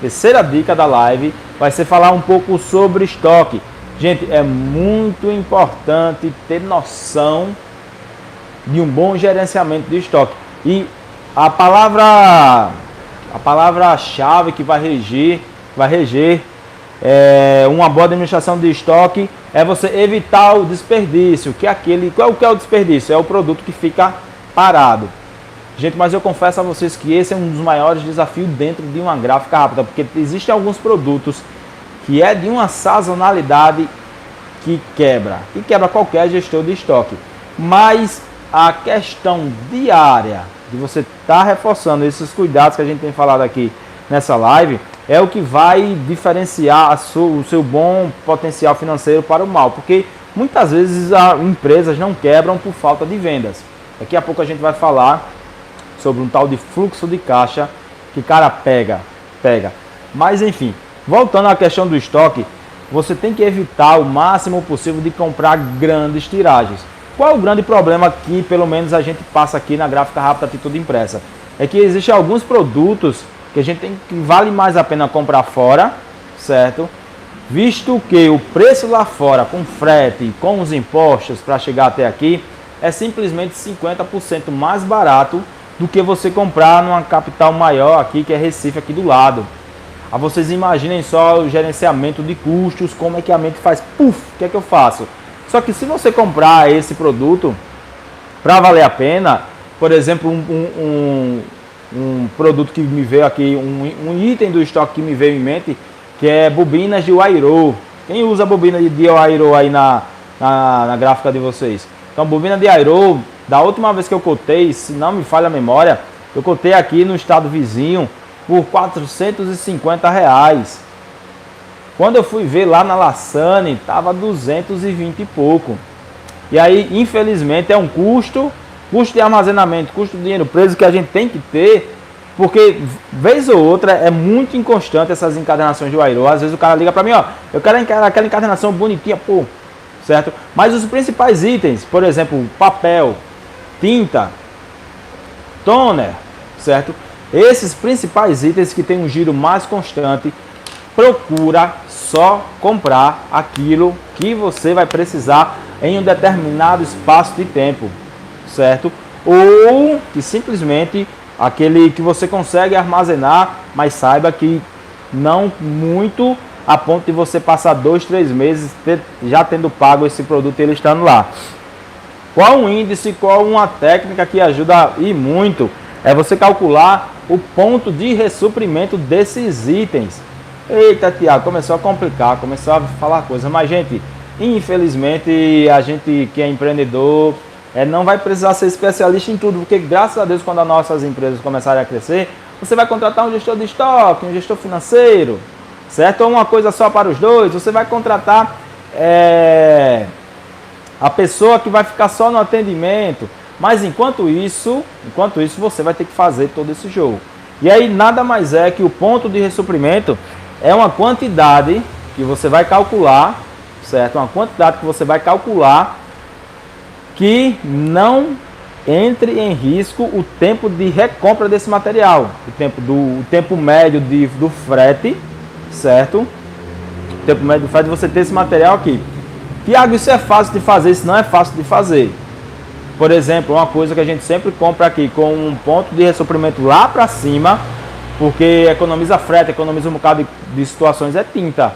terceira dica da live vai ser falar um pouco sobre estoque. Gente, é muito importante ter noção de um bom gerenciamento de estoque. E a palavra-chave que vai reger uma boa administração de estoque é você evitar o desperdício. Qual que é o desperdício? É o produto que fica parado. Gente, mas eu confesso a vocês que esse é um dos maiores desafios dentro de uma gráfica rápida, porque existem alguns produtos que é de uma sazonalidade que quebra qualquer gestor de estoque. Mas a questão diária de você estar reforçando esses cuidados que a gente tem falado aqui nessa live é o que vai diferenciar o seu bom potencial financeiro para o mau, porque muitas vezes as empresas não quebram por falta de vendas. Daqui a pouco a gente vai falar sobre um tal de fluxo de caixa que cara pega. Mas enfim, voltando à questão do estoque, você tem que evitar o máximo possível de comprar grandes tiragens. Qual é o grande problema que pelo menos a gente passa aqui na gráfica rápida Atitude Impressa? É que existem alguns produtos que a gente tem que vale mais a pena comprar fora, certo? Visto que o preço lá fora, com frete, com os impostos para chegar até aqui, é simplesmente 50% mais barato do que você comprar numa capital maior aqui, que é Recife, aqui do lado. Vocês imaginem só o gerenciamento de custos, como é que a mente faz, o que é que eu faço? Só que se você comprar esse produto, para valer a pena, por exemplo, um produto que me veio aqui, um item do estoque que me veio em mente, que é bobinas de Wairo. Quem usa bobina de Wairo aí na gráfica de vocês? Então, bobina de Wairo, da última vez que eu cotei, se não me falha a memória, eu cotei aqui no estado vizinho por R$450. Quando eu fui ver lá na Lassane, estava 220 e pouco. E aí, infelizmente, é um custo de armazenamento, custo de dinheiro preso que a gente tem que ter, porque vez ou outra é muito inconstante essas encadernações de Wairo. Às vezes o cara liga para mim, ó, eu quero aquela encadernação bonitinha, pô, certo? Mas os principais itens, por exemplo, papel, tinta, toner, certo? Esses principais itens que tem um giro mais constante, procura só comprar aquilo que você vai precisar em um determinado espaço de tempo, certo? Ou que simplesmente aquele que você consegue armazenar, mas saiba que não muito a ponto de você passar 2, 3 meses já tendo pago esse produto e ele estando lá. Qual um índice, qual uma técnica que ajuda e muito é você calcular o ponto de ressuprimento desses itens. Eita, Tiago, começou a complicar, começou a falar coisa, mas gente, infelizmente a gente que é empreendedor não vai precisar ser especialista em tudo, porque graças a Deus quando as nossas empresas começarem a crescer, você vai contratar um gestor de estoque, um gestor financeiro, certo? Ou uma coisa só para os dois, você vai contratar a pessoa que vai ficar só no atendimento, mas enquanto isso você vai ter que fazer todo esse jogo. E aí nada mais é que o ponto de ressuprimento é uma quantidade que você vai calcular, certo? Uma quantidade que você vai calcular que não entre em risco o tempo de recompra desse material, o tempo médio do frete, certo? O tempo médio do frete de você ter esse material aqui. Tiago, isso é fácil de fazer, isso não é fácil de fazer. Por exemplo, uma coisa que a gente sempre compra aqui com um ponto de ressuprimento lá para cima, porque economiza frete, economiza um bocado de situações, é tinta.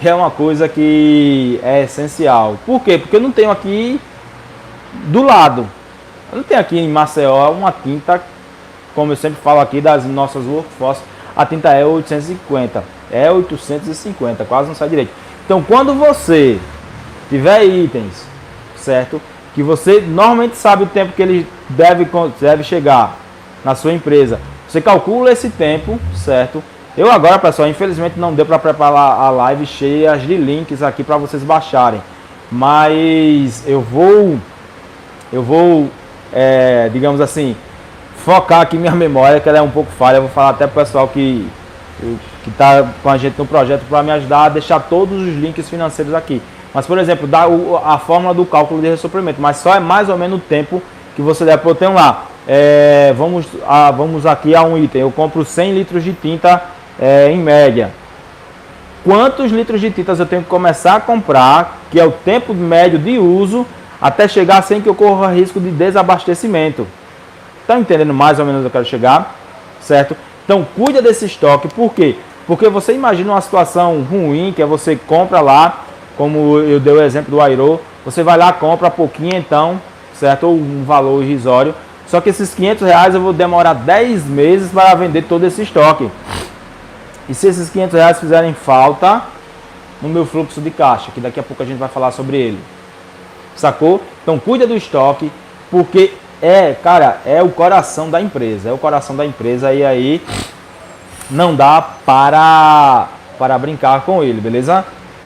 É uma coisa que é essencial. Por quê? Porque eu não tenho aqui do lado. Eu não tenho aqui em Maceió uma tinta, como eu sempre falo aqui das nossas workforce, a tinta é 850. É 850, quase não sai direito. Então, quando você tiver itens, certo? Que você normalmente sabe o tempo que ele deve chegar na sua empresa. Você calcula esse tempo, certo? Eu agora, pessoal, infelizmente não deu para preparar a live cheia de links aqui para vocês baixarem. Mas eu vou, digamos assim, focar aqui minha memória, que ela é um pouco falha. Eu vou falar até para o pessoal que está com a gente no projeto para me ajudar a deixar todos os links financeiros aqui. Mas, por exemplo, dá a fórmula do cálculo de ressuprimento, mas só é mais ou menos o tempo que você deve pôr. Tem lá, vamos aqui a um item, eu compro 100 litros de tinta em média, quantos litros de tintas eu tenho que começar a comprar, que é o tempo médio de uso, até chegar sem que ocorra risco de desabastecimento. Tá entendendo mais ou menos onde eu quero chegar? Certo? Então, cuida desse estoque. Por quê? Porque você imagina uma situação ruim, que é você compra lá, como eu dei o exemplo do Airo, você vai lá, compra pouquinho então, certo? Ou um valor irrisório. Só que esses R$500 eu vou demorar 10 meses para vender todo esse estoque. E se esses R$500 fizerem falta no meu fluxo de caixa, que daqui a pouco a gente vai falar sobre ele. Sacou? Então cuida do estoque, porque cara, é o coração da empresa. É o coração da empresa e aí não dá para brincar com ele, beleza?